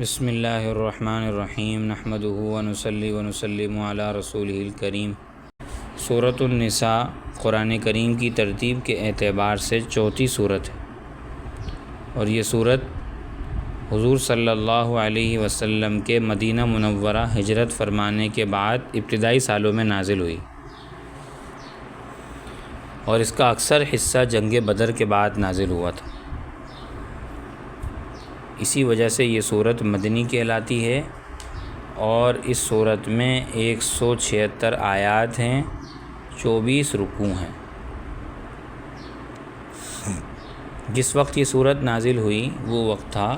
بسم اللہ الرحمن الرحیم نحمدہ ونصلی ونسلم علی رسولہ الکریم۔ سورۃ النساء قرآن کریم کی ترتیب کے اعتبار سے چوتھی سورت ہے، اور یہ سورت حضور صلی اللہ علیہ وسلم کے مدینہ منورہ ہجرت فرمانے کے بعد ابتدائی سالوں میں نازل ہوئی، اور اس کا اکثر حصہ جنگ بدر کے بعد نازل ہوا تھا۔ اسی وجہ سے یہ سورت مدنی کہلاتی ہے، اور اس سورت میں 176 آیات ہیں، 24 رکوع ہیں۔ جس وقت یہ سورت نازل ہوئی وہ وقت تھا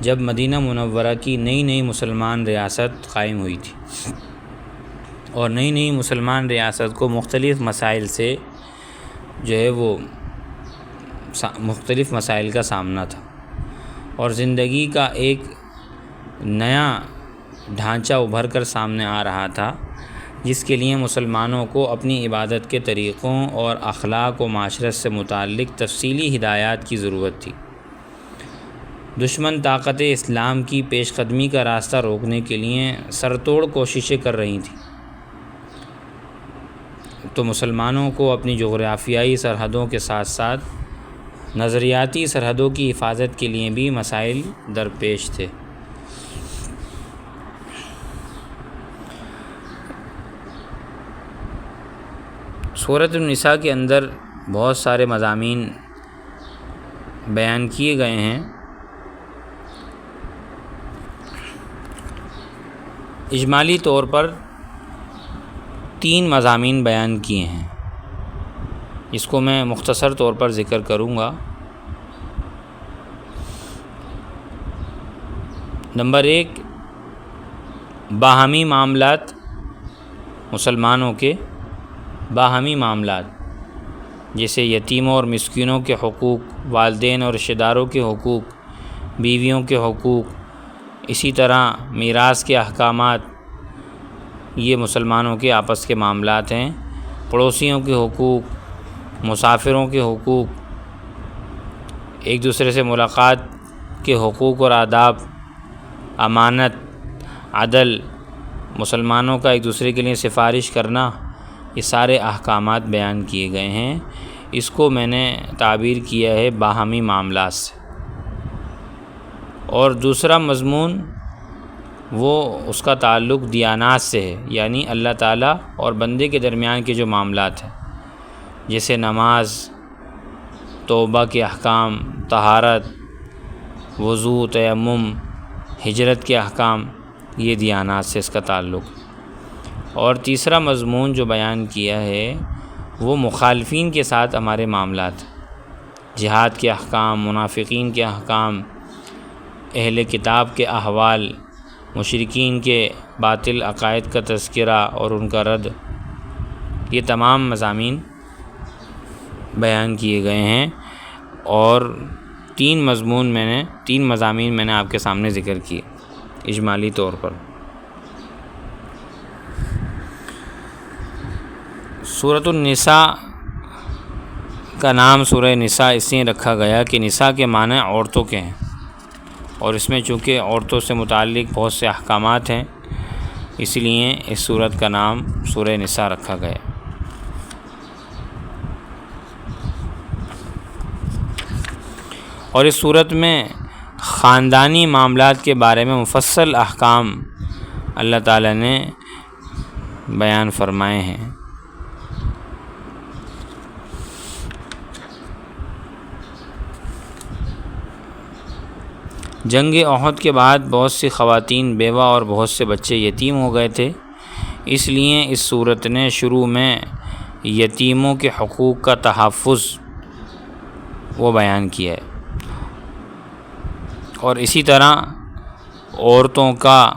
جب مدینہ منورہ کی نئی مسلمان ریاست قائم ہوئی تھی، اور نئی مسلمان ریاست کو مختلف مسائل سے وہ مختلف مسائل کا سامنا تھا، اور زندگی کا ایک نیا ڈھانچہ ابھر کر سامنے آ رہا تھا، جس کے لیے مسلمانوں کو اپنی عبادت کے طریقوں اور اخلاق و معاشرت سے متعلق تفصیلی ہدایات کی ضرورت تھی۔ دشمن طاقت اسلام کی پیش قدمی کا راستہ روکنے کے لیے سر توڑ کوششیں کر رہی تھیں، تو مسلمانوں کو اپنی جغرافیائی سرحدوں کے ساتھ ساتھ نظریاتی سرحدوں کی حفاظت کے لیے بھی مسائل درپیش تھے۔ سورۃ النساء کے اندر بہت سارے مضامین بیان کیے گئے ہیں۔ اجمالی طور پر 3 مضامین بیان کیے ہیں، اس کو میں مختصر طور پر ذکر کروں گا۔ نمبر 1، باہمی معاملات، مسلمانوں کے باہمی معاملات، جیسے یتیموں اور مسکینوں کے حقوق، والدین اور رشتہ داروں کے حقوق، بیویوں کے حقوق، اسی طرح میراث کے احکامات، یہ مسلمانوں کے آپس کے معاملات ہیں۔ پڑوسیوں کے حقوق، مسافروں کے حقوق، ایک دوسرے سے ملاقات کے حقوق اور آداب، امانت، عدل، مسلمانوں کا ایک دوسرے کے لیے سفارش کرنا، یہ سارے احکامات بیان کیے گئے ہیں۔ اس کو میں نے تعبیر کیا ہے باہمی معاملات سے۔ اور دوسرا مضمون وہ اس کا تعلق دیانات سے ہے، یعنی اللہ تعالیٰ اور بندے کے درمیان کے جو معاملات ہیں، جیسے نماز، توبہ کے احکام، طہارت، وضو، تیمم، ہجرت کے احکام، یہ دیانات سے اس کا تعلق۔ اور تیسرا مضمون جو بیان کیا ہے وہ مخالفین کے ساتھ ہمارے معاملات، جہاد کے احکام، منافقین کے احکام، اہل کتاب کے احوال، مشرکین کے باطل عقائد کا تذکرہ اور ان کا رد، یہ تمام مضامین بیان کیے گئے ہیں۔ اور 3 مضامین میں نے آپ کے سامنے ذکر کیے اجمالی طور پر۔ سورۃ النساء کا نام سورہ نساء اس لیے رکھا گیا کہ نساء کے معنی عورتوں کے ہیں، اور اس میں چونکہ عورتوں سے متعلق بہت سے احکامات ہیں، اس لیے اس سورت کا نام سورہ نساء رکھا گیا۔ اور اس صورت میں خاندانی معاملات کے بارے میں مفصل احکام اللہ تعالیٰ نے بیان فرمائے ہیں۔ جنگ احد کے بعد بہت سی خواتین بیوہ اور بہت سے بچے یتیم ہو گئے تھے، اس لیے اس صورت نے شروع میں یتیموں کے حقوق کا تحفظ وہ بیان کیا ہے، اور اسی طرح عورتوں کا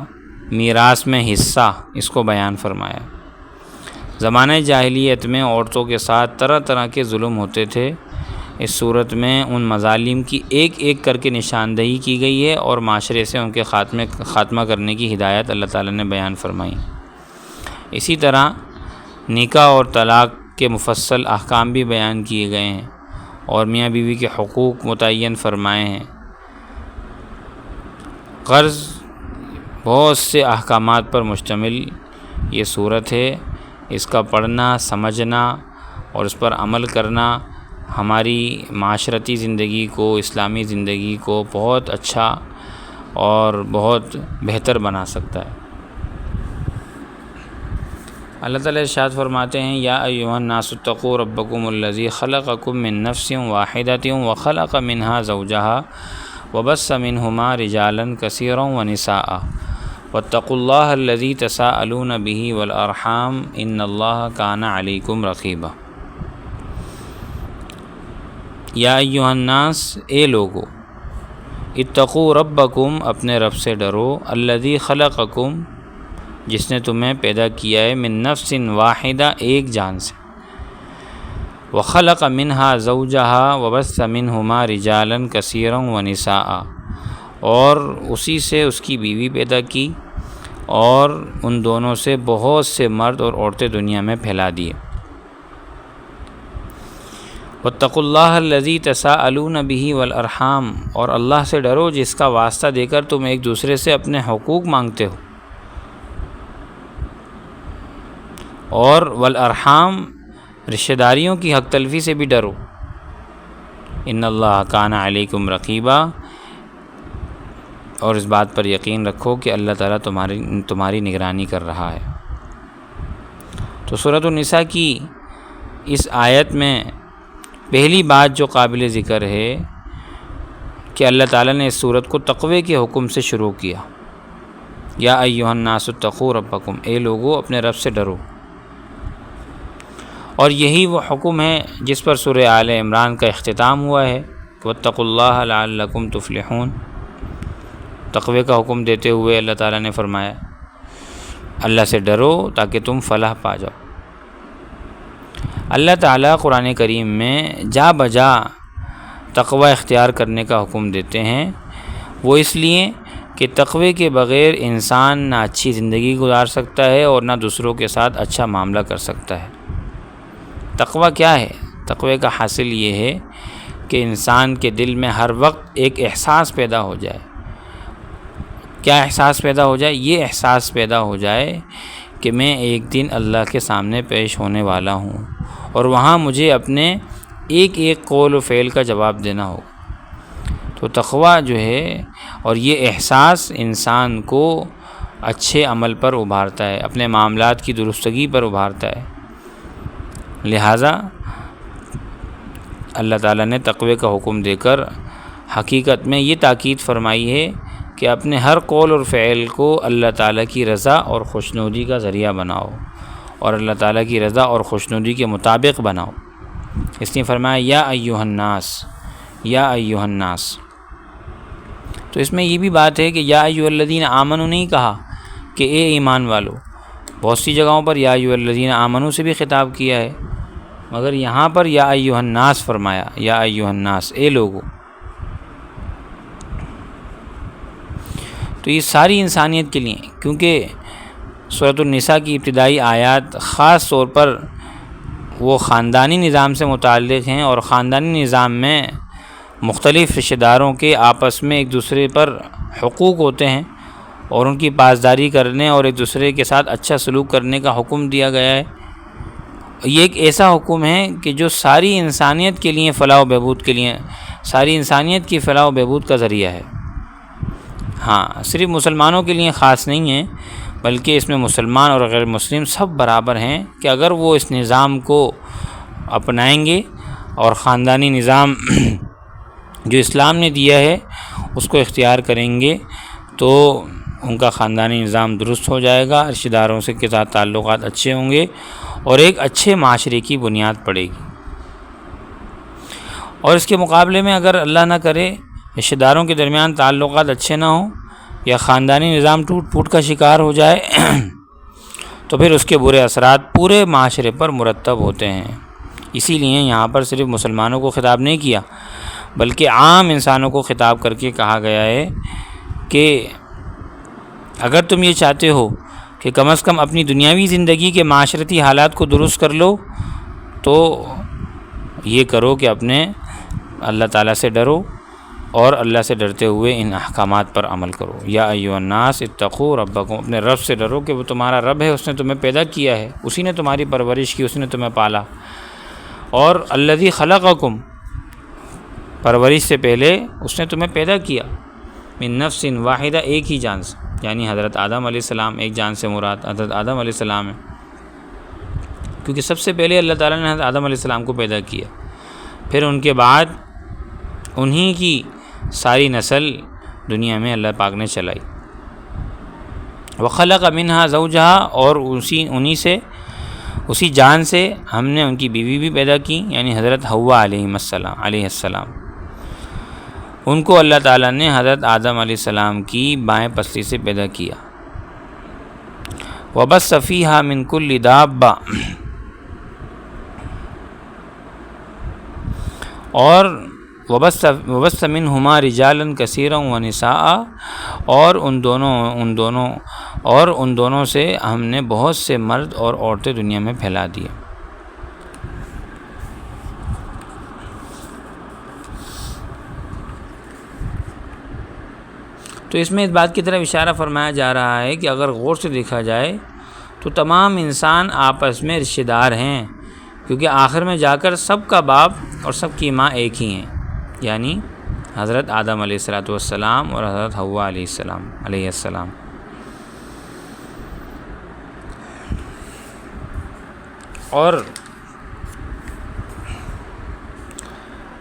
میراث میں حصہ اس کو بیان فرمایا۔ زمانہ جاہلیت میں عورتوں کے ساتھ طرح طرح کے ظلم ہوتے تھے، اس صورت میں ان مظالم کی ایک کر کے نشاندہی کی گئی ہے، اور معاشرے سے ان کے خاتمہ کرنے کی ہدایت اللہ تعالیٰ نے بیان فرمائی۔ اسی طرح نکاح اور طلاق کے مفصل احکام بھی بیان کیے گئے ہیں، اور میاں بیوی کے حقوق متعین فرمائے ہیں۔ غرض بہت سے احکامات پر مشتمل یہ صورت ہے. اس کا پڑھنا، سمجھنا اور اس پر عمل کرنا ہماری معاشرتی زندگی کو، اسلامی زندگی کو بہت اچھا اور بہت بہتر بنا سکتا ہے. اللہ تعالیٰ ارشاد فرماتے ہیں یا ایھا الناس اتقوا ربکم الذی خلقکم من نفس واحدۃ وخلق منها زوجها وبث منہما رجالا کثیرا ونساء واتقوا اللہ الذی تساءلون به والارحام ان اللہ کان علیکم رقیبا. یا ایھا الناس، اے لوگو، اتقوا ربکم، اپنے رب سے ڈرو، الذی خلقکم، جس نے تمہیں پیدا کیا ہے، من نفس واحدہ، ایک جان سے، وخلق منہا زوجہا وبث منہما رجالا کثیرا ونساء، اور اسی سے اس کی بیوی پیدا کی اور ان دونوں سے بہت سے مرد اور عورتیں دنیا میں پھیلا دیے. واتقوا اللہ الذی تساءلون بہ والارحام، اور اللہ سے ڈرو جس کا واسطہ دے کر تم ایک دوسرے سے اپنے حقوق مانگتے ہو، اور والارحام، رشتہ داریوں کی حق تلفی سے بھی ڈرو. ان اللہ کان علیکم رقیبا، اور اس بات پر یقین رکھو کہ اللہ تعالیٰ تمہاری نگرانی کر رہا ہے. تو سورۃ النساء کی اس آیت میں پہلی بات جو قابل ذکر ہے کہ اللہ تعالیٰ نے اس سورت کو تقوی کے حکم سے شروع کیا. یا ایھا الناس اتقوا ربکم، اے لوگو اپنے رب سے ڈرو. اور یہی وہ حکم ہے جس پر سورہ آل عمران کا اختتام ہوا ہے، واتقوا اللہ لعلکم تفلحون. تقوی کا حکم دیتے ہوئے اللہ تعالیٰ نے فرمایا اللہ سے ڈرو تاکہ تم فلاح پا جاؤ. اللہ تعالیٰ قرآن کریم میں جا بجا تقوی اختیار کرنے کا حکم دیتے ہیں، وہ اس لیے کہ تقوی کے بغیر انسان نہ اچھی زندگی گزار سکتا ہے اور نہ دوسروں کے ساتھ اچھا معاملہ کر سکتا ہے. تقوی کیا ہے؟ تقوی کا حاصل یہ ہے کہ انسان کے دل میں ہر وقت ایک احساس پیدا ہو جائے. کیا احساس پیدا ہو جائے؟ یہ احساس پیدا ہو جائے کہ میں ایک دن اللہ کے سامنے پیش ہونے والا ہوں اور وہاں مجھے اپنے ایک ایک قول و فعل کا جواب دینا ہوگا. تو تقوی جو ہے اور یہ احساس انسان کو اچھے عمل پر ابھارتا ہے، اپنے معاملات کی درستگی پر ابھارتا ہے. لہٰذا اللہ تعالیٰ نے تقوی کا حکم دے کر حقیقت میں یہ تاکید فرمائی ہے کہ اپنے ہر قول اور فعل کو اللہ تعالیٰ کی رضا اور خوشنودی کا ذریعہ بناؤ اور اللہ تعالیٰ کی رضا اور خوشنودی کے مطابق بناؤ. اس نے فرمایا یا ایھا الناس، یا ایھا الناس. تو اس میں یہ بھی بات ہے کہ یا ایھا الذین آمنوا نہیں کہا کہ اے ایمان والو. بہت سی جگہوں پر یا ایھا الذین آمنوا سے بھی خطاب کیا ہے، مگر یہاں پر یا ایھا الناس فرمایا، یا ایھا الناس، اے لوگو. تو یہ ساری انسانیت کے لیے، کیونکہ سورۃ النساء کی ابتدائی آیات خاص طور پر وہ خاندانی نظام سے متعلق ہیں، اور خاندانی نظام میں مختلف رشتہ داروں کے آپس میں ایک دوسرے پر حقوق ہوتے ہیں اور ان کی پاسداری کرنے اور ایک دوسرے کے ساتھ اچھا سلوک کرنے کا حکم دیا گیا ہے. یہ ایک ایسا حکم ہے کہ جو ساری انسانیت کے لیے فلاح و بہبود کے لیے، ساری انسانیت کی فلاح و بہبود کا ذریعہ ہے. ہاں، صرف مسلمانوں کے لیے خاص نہیں ہے، بلکہ اس میں مسلمان اور غیر مسلم سب برابر ہیں کہ اگر وہ اس نظام کو اپنائیں گے اور خاندانی نظام جو اسلام نے دیا ہے اس کو اختیار کریں گے تو ان کا خاندانی نظام درست ہو جائے گا، رشتہ داروں سے کے ساتھ تعلقات اچھے ہوں گے اور ایک اچھے معاشرے کی بنیاد پڑے گی. اور اس کے مقابلے میں اگر اللہ نہ کرے رشتہ داروں کے درمیان تعلقات اچھے نہ ہوں یا خاندانی نظام ٹوٹ پھوٹ کا شکار ہو جائے تو پھر اس کے برے اثرات پورے معاشرے پر مرتب ہوتے ہیں. اسی لیے یہاں پر صرف مسلمانوں کو خطاب نہیں کیا بلکہ عام انسانوں کو خطاب کر کے کہا گیا ہے کہ اگر تم یہ چاہتے ہو کہ کم از کم اپنی دنیاوی زندگی کے معاشرتی حالات کو درست کر لو تو یہ کرو کہ اپنے اللہ تعالیٰ سے ڈرو اور اللہ سے ڈرتے ہوئے ان احکامات پر عمل کرو۔ یا ایھا الناس اتقوا ربکم، اپنے رب سے ڈرو کہ وہ تمہارا رب ہے، اس نے تمہیں پیدا کیا ہے، اسی نے تمہاری پرورش کی، اسی نے تمہیں پالا۔ اور الذی خلقکم، پرورش سے پہلے اس نے تمہیں پیدا کیا، من نفس واحدہ، ایک ہی جان سے، یعنی حضرت آدم علیہ السلام، ایک جان سے مراد حضرت آدم علیہ السلام ہے، کیونکہ سب سے پہلے اللہ تعالیٰ نے حضرت آدم علیہ السلام کو پیدا کیا، پھر ان کے بعد انہی کی ساری نسل دنیا میں اللہ پاک نے چلائی۔ وخلق منہا زوجہا، اور اسی جان سے ہم نے ان کی بیوی بھی پیدا کی، یعنی حضرت حوا علیہ السلام۔ ان کو اللہ تعالیٰ نے حضرت آدم علیہ السلام کی بائیں پسلی سے پیدا کیا۔ وبث فیہا من کل دابہ، اور وبث منہما رجالا کثیرا ونساء، اور ان دونوں سے ہم نے بہت سے مرد اور عورتیں دنیا میں پھیلا دیے۔ تو اس میں اس بات کی طرف اشارہ فرمایا جا رہا ہے کہ اگر غور سے دیکھا جائے تو تمام انسان آپس میں رشتہ دار ہیں، کیونکہ آخر میں جا کر سب کا باپ اور سب کی ماں ایک ہی ہیں، یعنی حضرت آدم علیہ السلام اور حضرت حوا علیہ السلام۔ اور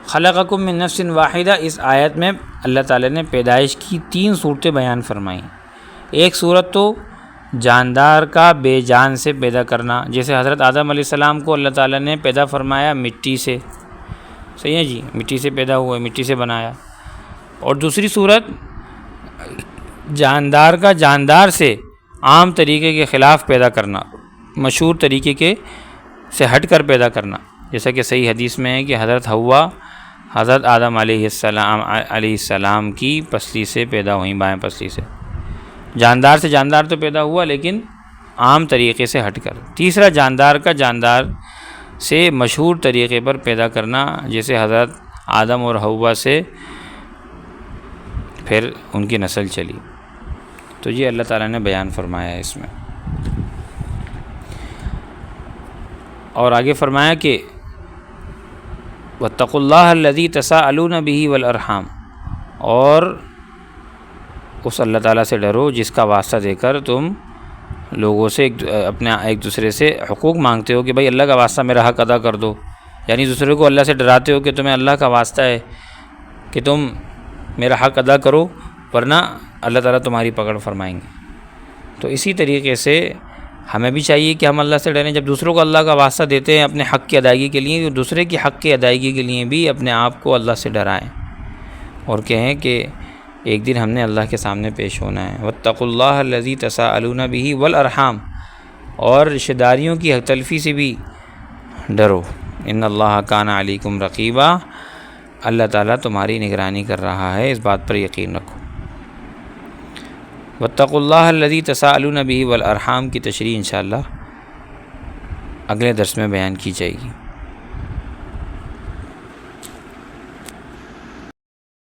خلقکم من نفس واحدہ، اس آیت میں اللہ تعالیٰ نے پیدائش کی 3 صورتیں بیان فرمائیں۔ ایک صورت تو جاندار کا بے جان سے پیدا کرنا، جیسے حضرت آدم علیہ السلام کو اللہ تعالیٰ نے پیدا فرمایا مٹی سے، صحیح ہے جی، مٹی سے پیدا ہوئے، مٹی سے بنایا۔ اور دوسری صورت جاندار کا جاندار سے عام طریقے کے خلاف پیدا کرنا، مشہور طریقے کے سے ہٹ کر پیدا کرنا، جیسا کہ صحیح حدیث میں ہے کہ حضرت حوا حضرت آدم علیہ السلام کی پسلی سے پیدا ہوئیں، بائیں پسلی سے۔ جاندار سے جاندار تو پیدا ہوا، لیکن عام طریقے سے ہٹ کر۔ تیسرا جاندار کا جاندار سے مشہور طریقے پر پیدا کرنا، جیسے حضرت آدم اور حوا سے پھر ان کی نسل چلی۔ تو یہ اللہ تعالیٰ نے بیان فرمایا ہے اس میں۔ اور آگے فرمایا کہ واتقوا اللہ الذی تساءلون بہ والارحام، اور اس اللہ تعالیٰ سے ڈرو جس کا واسطہ دے کر تم لوگوں سے ایک دوسرے سے حقوق مانگتے ہو کہ بھائی اللہ کا واسطہ میرا حق ادا کر دو، یعنی دوسرے کو اللہ سے ڈراتے ہو کہ تمہیں اللہ کا واسطہ ہے کہ تم میرا حق ادا کرو، ورنہ اللہ تعالیٰ تمہاری پکڑ فرمائیں گے۔ تو اسی طریقے سے ہمیں بھی چاہیے کہ ہم اللہ سے ڈریں، جب دوسروں کو اللہ کا واسطہ دیتے ہیں اپنے حق کی ادائیگی کے لیے، دوسرے کی حق کی ادائیگی کے لیے بھی اپنے آپ کو اللہ سے ڈرائیں اور کہیں کہ ایک دن ہم نے اللہ کے سامنے پیش ہونا ہے۔ واتقوا اللہ الذی تساءلون بہ والارحام، اور رشتہ داریوں کی حق تلفی سے بھی ڈرو۔ ان اللہ کان علیکم رقیبا، اللہ تعالیٰ تمہاری نگرانی کر رہا ہے، اس بات پر یقین رکھو۔ واتقوا اللہ الذی تساءلون بہ والارحام کی تشریح انشاءاللہ اگلے درس میں بیان کی جائے گی۔